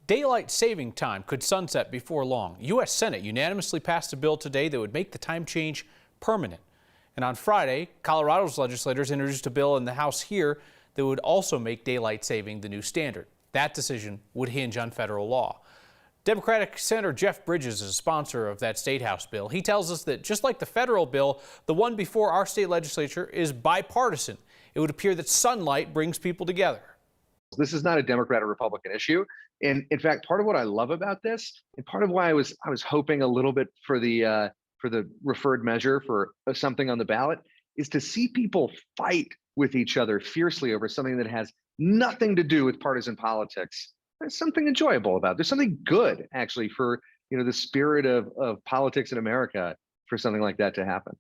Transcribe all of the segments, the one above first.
Daylight saving time could sunset before long. U.S. Senate unanimously passed a bill today that would make the time change permanent. And on Friday, Colorado's legislators introduced a bill in the House here that would also make daylight saving the new standard. That decision would hinge on federal law. Democratic Senator Jeff Bridges is a sponsor of that state House bill. He tells us that just like the federal bill, the one before our state legislature is bipartisan. It would appear that sunlight brings people together. This is not a Democrat or Republican issue. And in fact, part of what I love about this, and part of why I was hoping a little bit for the referred measure for something on the ballot, is to see people fight with each other fiercely over something that has nothing to do with partisan politics. There's something enjoyable about it. There's something good actually for the spirit of politics in America for something like that to happen.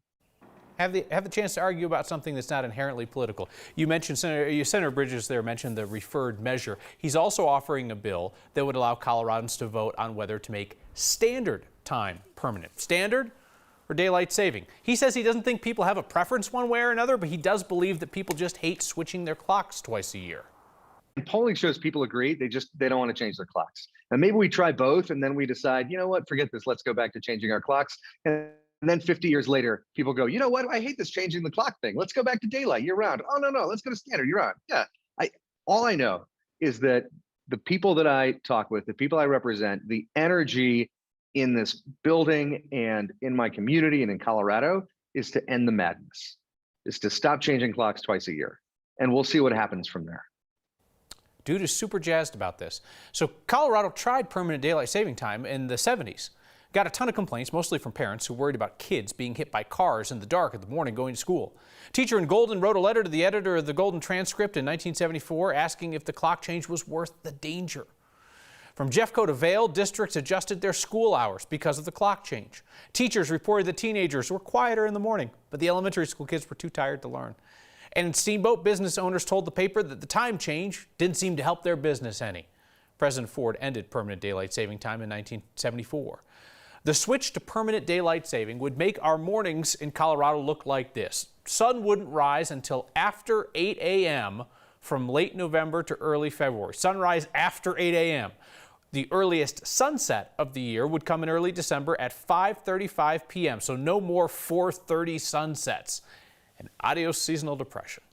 Have the chance to argue about something that's not inherently political. You mentioned Senator Bridges there mentioned the referred measure. He's also offering a bill that would allow Coloradans to vote on whether to make standard time permanent. Standard or daylight saving? He says he doesn't think people have a preference one way or another, but he does believe that people just hate switching their clocks twice a year. And polling shows people agree. They don't want to change their clocks. And maybe we try both and then we decide, you know what, forget this. Let's go back to changing our clocks. And then 50 years later, people go, you know what? I hate this changing the clock thing. Let's go back to daylight year round. Oh, no, let's go to standard year round. Yeah. All I know is that the people that I talk with, the people I represent, the energy in this building and in my community and in Colorado is to end the madness, is to stop changing clocks twice a year. And we'll see what happens from there. Dude is super jazzed about this. So Colorado tried permanent daylight saving time in the 70s. Got a ton of complaints, mostly from parents who worried about kids being hit by cars in the dark in the morning going to school. Teacher in Golden wrote a letter to the editor of the Golden Transcript in 1974 asking if the clock change was worth the danger. From Jeffco to Vail, districts adjusted their school hours because of the clock change. Teachers reported that teenagers were quieter in the morning, but the elementary school kids were too tired to learn. And in Steamboat, business owners told the paper that the time change didn't seem to help their business any. President Ford ended permanent daylight saving time in 1974. The switch to permanent daylight saving would make our mornings in Colorado look like this. Sun wouldn't rise until after 8 a.m. from late November to early February. Sunrise after 8 a.m. The earliest sunset of the year would come in early December at 5:35 p.m. So no more 4:30 sunsets. And adios seasonal depression.